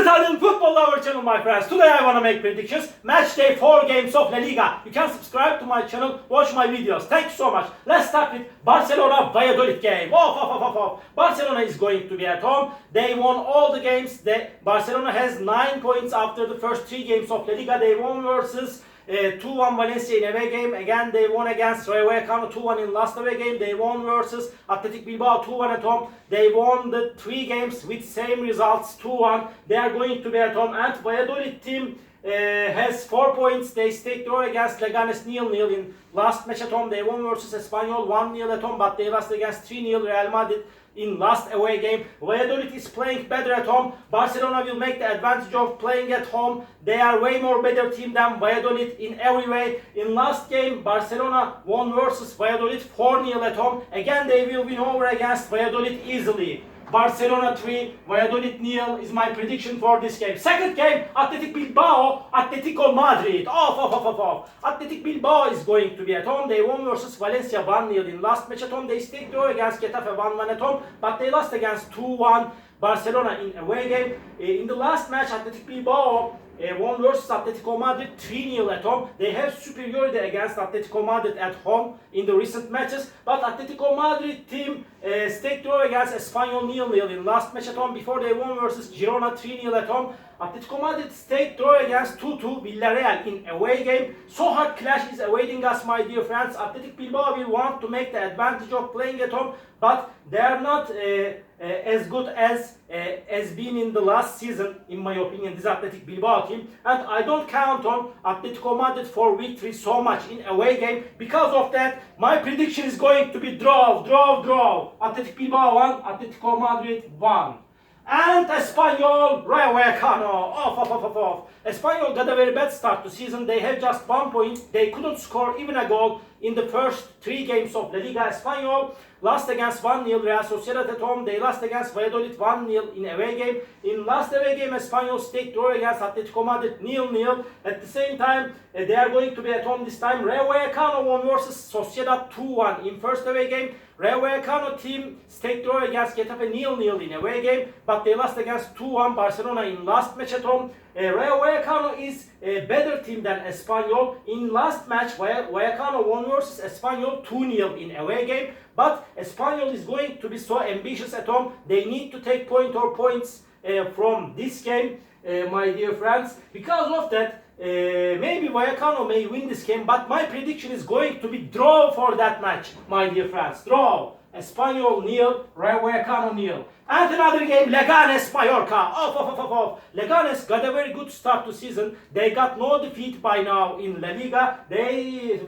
Italian football lover channel, my friends. Today I want to make predictions. Match day 4 games of La Liga. You can subscribe to my channel, watch my videos. Thank you so much. Let's start with Barcelona Valladolid game. Barcelona is going to be at home. They won all the games. Barcelona has 9 points after the first 3 games of La Liga. They won versus 2-1 Valencia in away game. Again, they won against Rayo Vallecano 2-1 in last away game. They won versus Athletic Bilbao 2-1 at home. They won the 3 games with same results 2-1. They are going to be at home. And Valladolid team has 4 points. They stayed draw against Leganes 0-0 in last match at home. They won versus Espanyol 1-0 at home, but they lost against 3-0 Real Madrid in last away game. Valladolid is playing better at home. Barcelona will make the advantage of playing at home. They are way more better team than Valladolid in every way. In last game, Barcelona won versus Valladolid 4-0 at home. Again, they will win over against Valladolid easily. Barcelona 3, Valladolid 0 is my prediction for this game. Second game, Athletic Bilbao, Atletico Madrid. Athletic Bilbao is going to be at home. They won versus Valencia 1-0 in last match at home. They stayed draw against Getafe 1-1 at home, but they lost against 2-1 Barcelona in away game. In the last match, Athletic Bilbao won versus Atletico Madrid 3-0 at home. They have superiority against Atletico Madrid at home in the recent matches, but Atletico Madrid team stayed draw against Espanyol 0-0 in last match at home before they won versus Girona 3-0 at home. Atletico Madrid stayed draw against 2-2 Villarreal in away game. So hard clash is awaiting us, my dear friends. Athletic Bilbao will want to make the advantage of playing at home, but they are not as good as been in the last season, in my opinion, this Athletic Bilbao team. And I don't count on Atletico Madrid for victory so much in away game. Because of that, my prediction is going to be draw. Athletic Bilbao 1, Atletico Madrid 1. And Espanyol, Rayo Vallecano, Espanyol got a very bad start to season. They have just 1 point. They couldn't score even a goal in the first 3 games of La Liga. Espanyol lost against 1-0 Real Sociedad at home. They lost against Valladolid 1-0 in away game. In last away game, Espanyol stayed draw against Atletico Madrid 0-0. At the same time, they are going to be at home this time. Rayo Vallecano won versus Sociedad 2-1 in first away game. Rayo Vallecano team stayed draw against Getafe 0-0 in away game, but they lost against 2-1 Barcelona in last match at home. Rayo Vallecano is a better team than Espanyol. In last match, Vallecano won versus Espanyol 2-0 in away game, but Espanyol is going to be so ambitious at home. They need to take points from this game, my dear friends. Because of that, maybe Vallecano may win this game, but my prediction is going to be draw for that match, my dear friends. Draw. Espanyol 0, Rayo Vallecano 0. And another game, Leganes Mallorca. Leganes got a very good start to season. They got no defeat by now in La Liga. They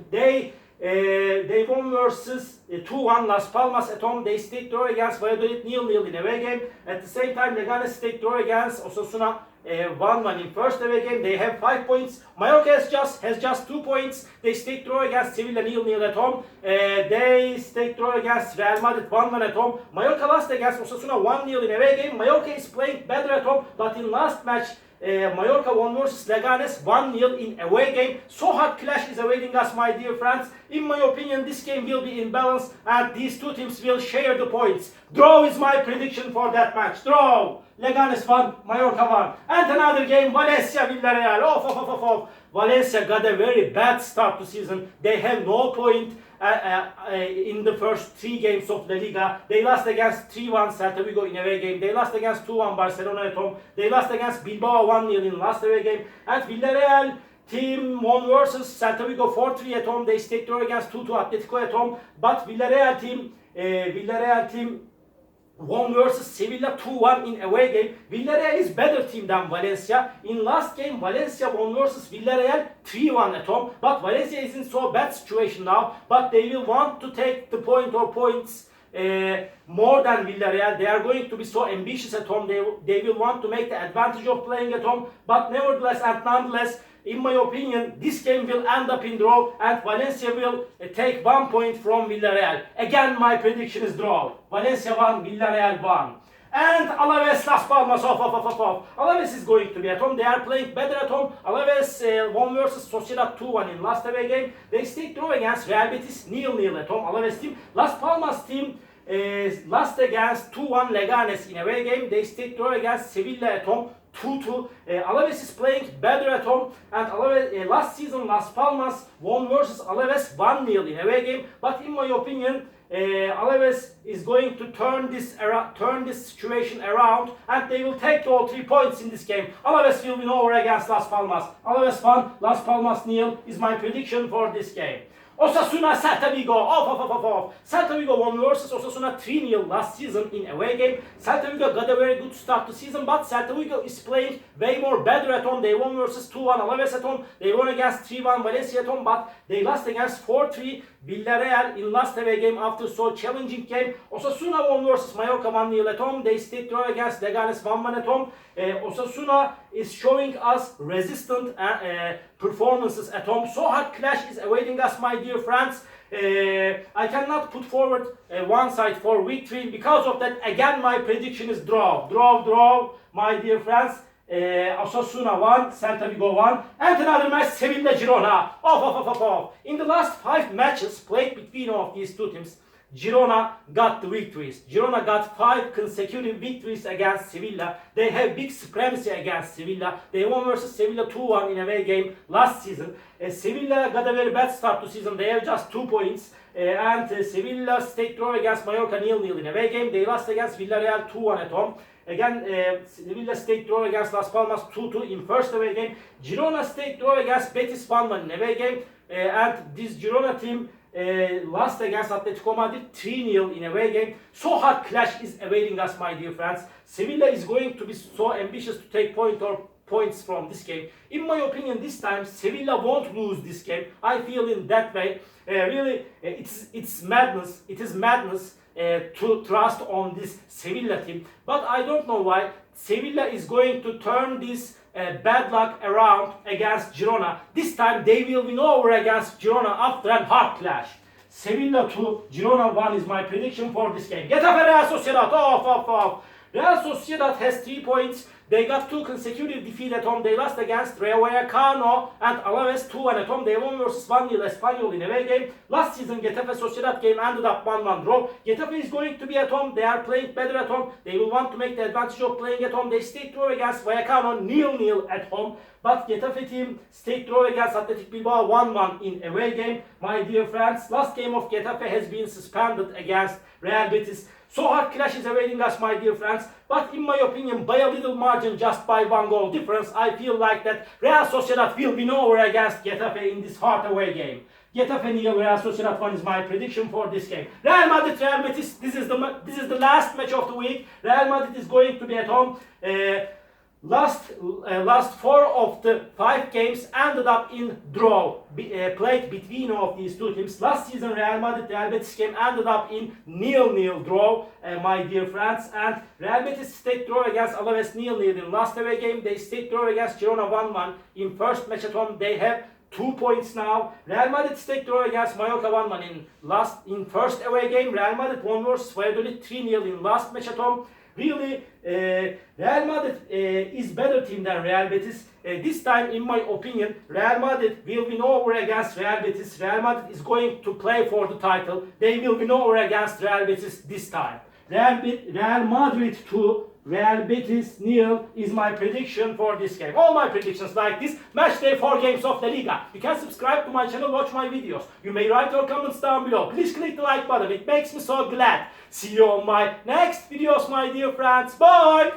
won versus 2-1 Las Palmas at home. They stayed draw against Valladolid 0-0 in away game. At the same time, Leganes stayed draw against Osasuna 1-1 in first away game. They have 5 points. Mallorca has just 2 points. They stayed draw against Sevilla 0-0 at home. They stayed draw against Real Madrid 1-1 at home. Mallorca lost against Osasuna 1-0 in away game. Mallorca is playing better at home, but in last match, Mallorca won versus Leganes 1-0 in away game. So hard clash is awaiting us, my dear friends. In my opinion, this game will be in balance and these 2 teams will share the points. Draw is my prediction for that match. Draw. Leganes 1, Mallorca 1. And another game, Valencia Villarreal. Valencia got a very bad start to season. They have no point in the first 3 games of La Liga. They lost against 3-1 Celta Vigo in away game. They lost against 2-1 Barcelona at home. They lost against Bilbao 1-0 in last away game. And Villarreal team won versus Celta Vigo 4-3 at home. They stayed draw against 2-2 Atletico at home. But Villarreal team won versus Sevilla 2-1 in away game. Villarreal is better team than Valencia. In last game, Valencia won versus Villarreal 3-1 at home. But Valencia is in so bad situation now. But they will want to take the points more than Villarreal. They are going to be so ambitious at home. They will want to make the advantage of playing at home. But nevertheless and nonetheless, in my opinion, this game will end up in draw and Valencia will take 1 point from Villarreal. Again, my prediction is draw. Valencia 1, Villarreal 1. And Alaves Las Palmas Alaves is going to be at home. They are playing better at home. Alaves won versus Sociedad 2-1 in last away game. They stayed draw against Real Betis 0-0 at home. Alaves team. Las Palmas team lost against 2-1 Leganes in away game. They stayed draw against Sevilla at home 2-2. Alaves is playing better at home, and Alaves, last season Las Palmas won versus Alaves 1-0 in away game. But in my opinion, Alaves is going to turn this situation around, and they will take all 3 points in this game. Alaves will win over against Las Palmas. Alaves 1, Las Palmas 0 is my prediction for this game. Osasuna Celta Vigo. Off. Celta Vigo won versus Osasuna 3-0 last season in away game. Celta Vigo got a very good start to season, but Celta Vigo is playing way more better at home. They won versus 2-1 Alaves at home. They won against 3-1 Valencia at home, but they lost against 4-3 Villarreal in last away game after so challenging game. Osasuna won versus Mallorca 1-0 at home. They stayed draw against Leganes 1-1 at home. Osasuna is showing us resistant performances at home. So hard clash is awaiting us, my dear friends. I cannot put forward one side for week 3 because of that. Again, my prediction is draw, my dear friends. Osasuna 1, Celta Vigo 1, and another match, Sevilla Girona. Off. In the last 5 matches played between of these two teams, Girona got the victories. Girona got 5 consecutive victories against Sevilla. They have big supremacy against Sevilla. They won versus Sevilla 2-1 in away game last season. Sevilla got a very bad start to season. They have just 2 points. And Sevilla stayed draw against Mallorca 0-0 in away game. They lost against Villarreal 2-1 at home. Again, Sevilla stayed draw against Las Palmas 2-2 in first away game. Girona stayed draw against Betis 1-1 in away game. And this Girona team lost against Atletico Madrid 3-0 in away game. So hard clash is awaiting us, my dear friends. Sevilla is going to be so ambitious to take points from this game. In my opinion, this time Sevilla won't lose this game. I feel in that way. Really, it's madness. It is madness to trust on this Sevilla team. But I don't know why Sevilla is going to turn this bad luck around against Girona. This time they will win over against Girona after a hard clash. Sevilla 2, Girona 1 is my prediction for this game. Getafe Real Sociedad. Off. Real Sociedad has 3 points. They got 2 consecutive defeats at home. They lost against Rayo Vallecano and Alaves 2-1 at home. They won versus 1-0 Espanyol in away game. Last season Getafe Sociedad game ended up 1-1 draw. Getafe is going to be at home. They are playing better at home. They will want to make the advantage of playing at home. They stayed draw against Vallecano 0-0 at home. But Getafe team stayed draw against Athletic Bilbao 1-1 in away game. My dear friends, last game of Getafe has been suspended against Real Betis. So hard clash is awaiting us, my dear friends. But in my opinion, by a little margin, just by 1 goal difference, I feel like that Real Sociedad will win over against Getafe in this hard away game. Getafe 0, Real Sociedad 1 is my prediction for this game. Real Madrid, Real Betis. This is the last match of the week. Real Madrid is going to be at home. Last 4 of the 5 games ended up in draw, played between of these two teams. Last season Real Madrid Real Betis game ended up in 0-0 draw, my dear friends. And Real Betis stayed draw against Alaves 0-0 in last away game. They stayed draw against Girona 1-1 in first match at home. They have 2 points now. Real Madrid stayed draw against Mallorca 1-1 in first away game. Real Madrid won versus Valladolid 3-0 in last match at home. Really, Real Madrid is better team than Real Betis. This time, in my opinion, Real Madrid will win over against Real Betis. Real Madrid is going to play for the title. They will win over against Real Betis this time. Real Madrid 2, Real Betis 0 is my prediction for this game. All my predictions like this. Match day 4 games of La Liga. You can subscribe to my channel, watch my videos. You may write your comments down below. Please click the like button. It makes me so glad. See you on my next videos, my dear friends. Bye!